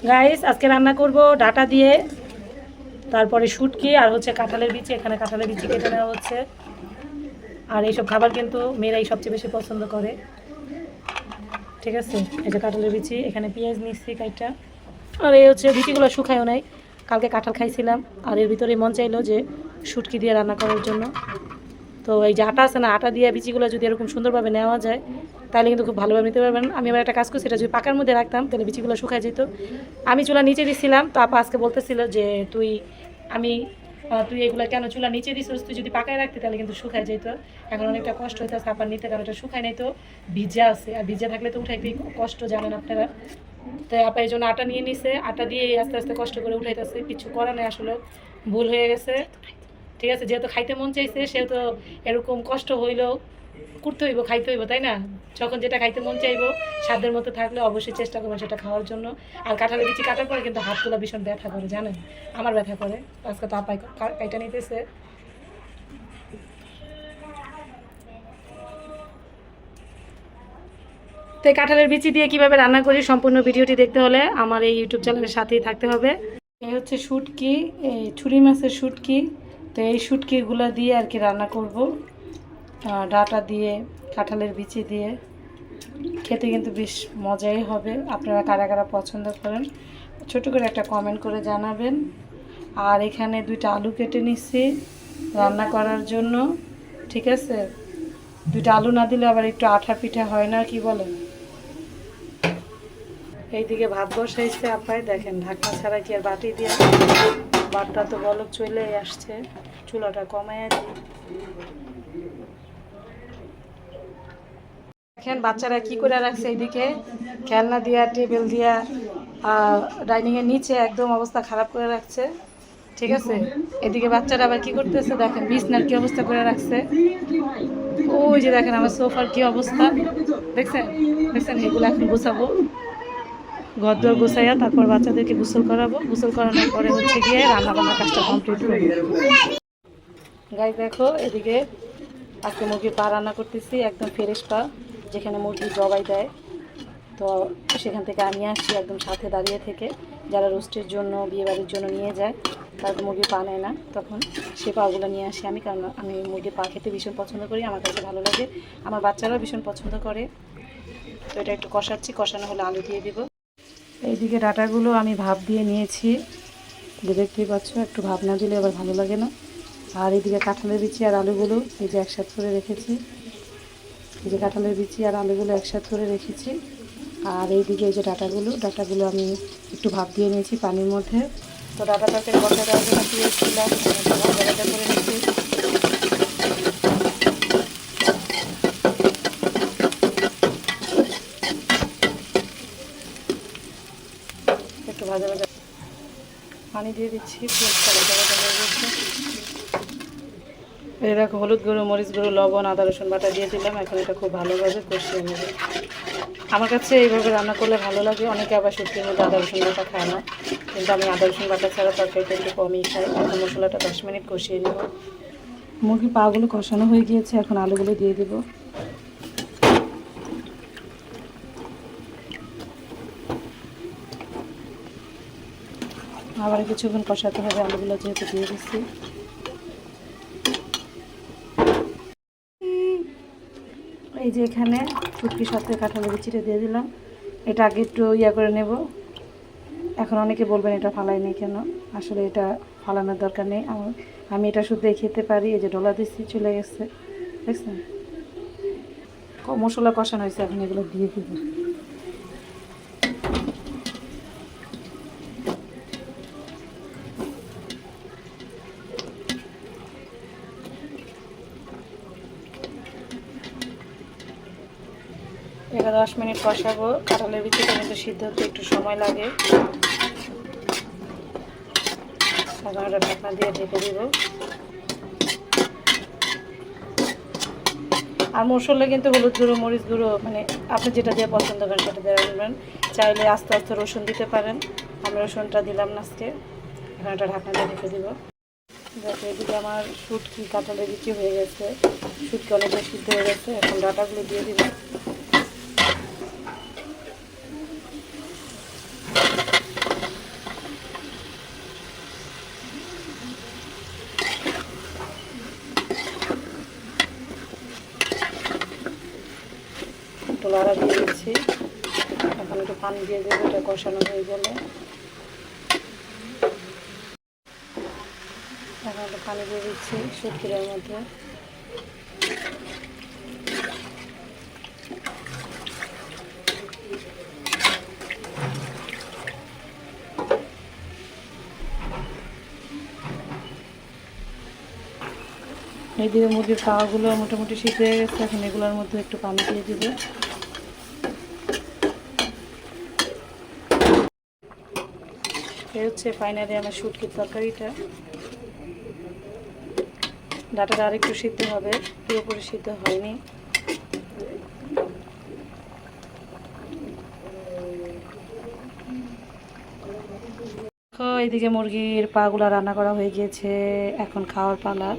Guys আজকে রান্না করব ডাটা দিয়ে, তারপরে শুটকি আর হচ্ছে কাঁঠালের বিচি। এখানে কাঁঠালের বিচি কেটে নেওয়া হচ্ছে। আর এইসব খাবার কিন্তু মেয়েরাই সবচেয়ে বেশি পছন্দ করে। ঠিক আছে, এই যে কাঁঠালের বিচি, এখানে পেঁয়াজ নিচ্ছি কাইটা। আর এই হচ্ছে বিচিগুলো শুকায়ও নাই, কালকে কাঁঠাল খাইছিলাম। আর এর ভিতরে মন চাইলো যে শুটকি দিয়ে রান্না করার জন্য। তো এই যে আটা আছে না, আটা দিয়ে বিচিগুলো যদি এরকম সুন্দরভাবে নেওয়া যায় তাহলে কিন্তু খুব ভালোভাবে নিতে পারবেন। আমি আবার একটা কাজ করছি, এটা যদি পাকার মধ্যে রাখতাম তাহলে বিচিগুলো শুকায় যেত। আমি চুলা নিচে দিছিলাম, তো আপা আজকে বলতেছিল যে তুই এগুলো কেন চুলা নিচে দিছিস, তুই যদি পাকায় রাখতি তাহলে কিন্তু শুকায় যেত। এখন অনেকটা কষ্ট হইতেছে আপার নিতে, কারণ এটা শুকায় নাই তো, ভিজা আছে। আর ভিজা থাকলে তো উঠাইতে কষ্ট, জানেন আপনারা। তো আপা এই জন্য আটা নিয়ে নিছে, আটা দিয়ে আস্তে আস্তে কষ্ট করে উঠাইতেছে। কিছু করা নেই, আসলে ভুল হয়ে গেছে। ঠিক আছে, যেহেতু খাইতে মন চাইছে সেহেতু এরকম কষ্ট হইলেও করতে হইব, খাইতে হইব, তাই না? যখন যেটা খাইতে মন চাইবো স্বাদের মতো থাকলে অবশ্যই চেষ্টা করবেন সেটা খাওয়ার জন্য। আর কাঁঠালের বিচি কাটার পরে কিন্তু হাতগুলো ভীষণ ব্যথা করে, জানেন? আমার ব্যথা করে। আজকে তো আপাই কাইটা নিতেছে। তো এই কাঁঠালের বিচি দিয়ে কীভাবে রান্না করি সম্পূর্ণ ভিডিওটি দেখতে হলে আমার এই ইউটিউব চ্যানেলের সাথেই থাকতে হবে। এই হচ্ছে শুটকি, এই ছুরি মাছের শুটকি। তো এই শুটকিগুলো দিয়ে আর কি রান্না করব, ডাঁটা দিয়ে, কাঁঠালের বিচি দিয়ে। খেতে কিন্তু বেশ মজাই হবে। আপনারা কারা কারা পছন্দ করেন ছোট করে একটা কমেন্ট করে জানাবেন। আর এখানে 2টা আলু কেটে নিচ্ছি রান্না করার জন্য। ঠিক আছে, 2টা আলু না দিলে আবার একটু আঠা পিঠা হয় না, কি বলেন? এইদিকে ভাত বসাইছে আপায়, দেখেন ঢাকনা ছাড়া কি আর বাটি দিয়ে। ভাতটা তো বলক চলে আসছে, চুলাটা কমায় দিই। দেখেন বাচ্চারা কি করে রাখছে, এইদিকে খেলনা দিয়া, টেবিল দিয়া, ডাইনিংয়ের নিচে একদম অবস্থা খারাপ করে রাখছে। ঠিক আছে, এদিকে বাচ্চারা আবার কি করতেছে দেখেন, বিছনার কি অবস্থা করে রাখছে। ওই যে দেখেন আমার সোফার কি অবস্থা, দেখছেন? দেখছেন, এগুলো এখন গুছাবো, ঘরদোর গুছাইয়া তারপর বাচ্চাদেরকে গোসল করাবো। গোসল করানোর পরে হচ্ছে গিয়ে রান্না বান্নার কাজটা কমপ্লিট করবো। গাইস দেখো, এদিকে আজকে মুরগির পা রান্না করতেছি, একদম ফ্রেশ পা, যেখানে মুরগি জবাই দেয়। তো সেখান থেকে আমি আসছি একদম সাথে দাঁড়িয়ে থেকে। যারা রোস্টের জন্য, বিয়েবাড়ির জন্য নিয়ে যায়, তারা তো মুরগির পা নেয় না, তখন সে পাগুলো নিয়ে আসি আমি, কারণ আমি মুরগির পা খেতে ভীষণ পছন্দ করি, আমার কাছে ভালো লাগে, আমার বাচ্চারাও ভীষণ পছন্দ করে। তো এটা একটু কষাচ্ছি, কষানো হলে আলু দিয়ে দিব। এইদিকে ডাটাগুলো আমি ভাপ দিয়ে নিয়েছি, দেখতেই পাচ্ছ, একটু ভাপ না দিলে আবার ভালো লাগে না। আর এইদিকে কাঁঠালের বিচি আর আলুগুলো এই যে একসাথে করে রেখেছি, এই যে কাঁঠালের বিচি আর আলুগুলো একসাথে করে রেখেছি। আর এইদিকে এই যে ডাটাগুলো আমি একটু ভাপ দিয়ে নিয়েছি পানির মধ্যে। তো ডাটাটাকে বসা দেওয়ার জন্য দিয়েছিলাম, ভাজা করে নিচ্ছি। একটু ভাজা ভাজা পানি দিয়ে দিচ্ছি, ভাজা ভাজা হয়ে গেছে। এই দেখো, হলুদ গুঁড়ো, মরিচ গুঁড়ো, লবণ, আদা রসুন বাটা দিয়ে দিলাম। এখন এটা খুব ভালোভাবে কষিয়ে নেব। আমার কাছে এইভাবে রান্না করলে ভালো লাগে। অনেকে আবার শুটকির মধ্যে আদা রসুন বাটা খায় না, কিন্তু আমি আদা রসুন বাটা ছাড়া তরকারিটা একটু কমই খাই। এখন মশলাটা 10 মিনিট কষিয়ে নেব। মুরগির পাগুলো কষানো হয়ে গিয়েছে, এখন আলুগুলো দিয়ে দেব। আবার কিছুক্ষণ কষাতে হবে, আলুগুলো যেহেতু দিয়ে দিচ্ছি। এই যে এখানে শুটকির সাথে কাঁঠালের বিচিটা দিয়ে দিলাম। এটা আগে একটু করে নেব। এখন অনেকে বলবেন এটা ফালাই নেই কেন, আসলে এটা ফালানোর দরকার নেই। আমি এটা শুধু খেতে পারি। এই যে ডলা দিচ্ছি, চলে গেছে, দেখছেন? মশলা কষানো হয়েছে, এখন এগুলো দিয়ে দিব। এবার 10 মিনিট কষাবো। কাঁঠালের বিচিটা কিন্তু সিদ্ধ হতে একটু সময় লাগে। এখন এটা ঢাকনা দিয়ে ঢেকে দিব। আর মশলা কিন্তু হলুদ গুঁড়ো, মরিচ গুঁড়ো, মানে আপনি যেটা দিয়ে পছন্দ করেন সেটা দিয়ে রাখবেন। চাইলে আস্তে আস্তে রসুন দিতে পারেন, আমি রসুনটা দিলাম না আজকে। এখন এটা ঢাকনা দিয়ে ঢেকে দিব। দেখো, এদিকে আমার শুটকি কাঁঠালের বিচি হয়ে গেছে, শুটকি অনেকটা সিদ্ধ হয়ে গেছে। এখন ডাটাগুলো দিয়ে দিব। পানি দিয়ে দেবো, এটা কষানো হয়ে গেলে। এখন একটু পানি দিয়ে দিচ্ছি শুটকিটার মধ্যে। এইদিকে মুরগির পাওয়াগুলো মোটামুটি সিদ্ধ হয়ে গেছে, এখন এগুলোর মধ্যে একটু পানি দিয়ে দিব। এই হচ্ছে ফাইনালি আমার শুটকির তরকারিটা। ডাটাটা আরেকটু সিদ্ধ হবে, পুরোপুরি সিদ্ধ হয়নি। এইদিকে মুরগির পাগুলা রান্না করা হয়ে গিয়েছে, এখন খাওয়ার পালা।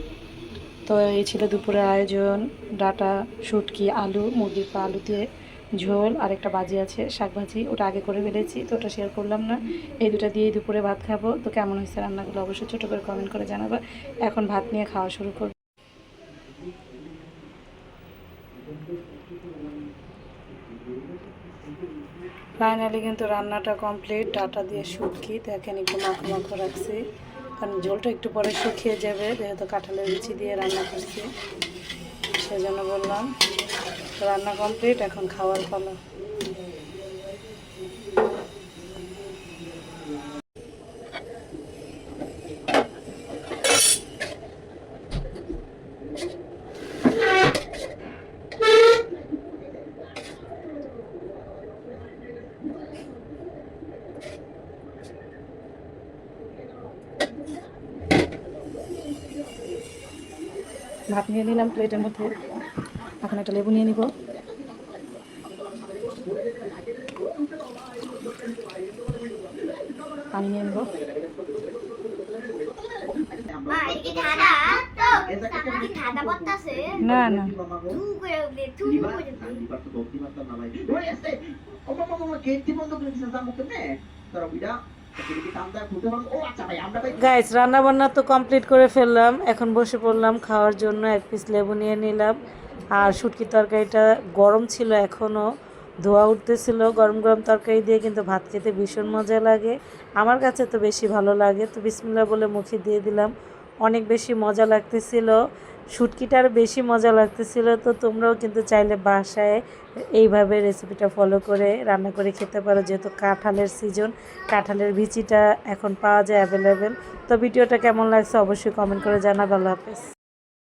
তো এই ছিল দুপুরের আয়োজন। ডাটা, শুটকি, আলু, মুরগির পা আলু দিয়ে ঝোল, আর একটা ভাজি আছে শাক ভাজি, ওটা আগে করে ফেলেছি, তো ওটা শেয়ার করলাম না। এই দুটো দিয়েই দুপুরে ভাত খাবো। তো কেমন হয়েছে রান্নাগুলো অবশ্যই ছোটো করে কমেন্ট করে জানাবো। এখন ভাত নিয়ে খাওয়া শুরু করবো। ফাইনালি কিন্তু রান্নাটা কমপ্লিট। ডাটা দিয়ে শুটকি দেখেন একটু মাখো মাখো রাখছি, কারণ ঝোলটা একটু পরে শুকিয়ে যাবে, যেহেতু কাঁঠালের বিচি দিয়ে রান্না করছি, সেজন্য বললাম। তো রান্না কমপ্লিট, এখন খাওয়ার পালা। ভাত নিয়ে নিলাম প্লেটের মধ্যে, এখন একটা লেবু নিয়ে নিব। পানি নিয়ে নিব। না না, গাইস রান্না বান্না তো কমপ্লিট করে ফেললাম, এখন বসে পড়লাম খাওয়ার জন্য। এক পিস লেবু নিয়ে নিলাম। আর শুটকির তরকারিটা গরম ছিল, এখনও ধোয়া উঠতেছিল। গরম গরম তরকারি দিয়ে কিন্তু ভাত খেতে ভীষণ মজা লাগে, আমার কাছে তো বেশি ভালো লাগে। তো বিসমিল্লাহ বলে মুখে দিয়ে দিলাম, অনেক বেশি মজা লাগতেছিল। শুটকিটার বেশি মজা লাগতেছিল। তো তোমরাও কিন্তু চাইলে বাসায় এইভাবে রেসিপিটা ফলো করে রান্না করে খেতে পারো, যেহেতু কাঁঠালের সিজন, কাঁঠালের বিচিটা এখন পাওয়া যায় অ্যাভেলেবেল। তো ভিডিওটা কেমন লাগছে অবশ্যই কমেন্ট করে জানাবে। আল্লাহ হাফেজ।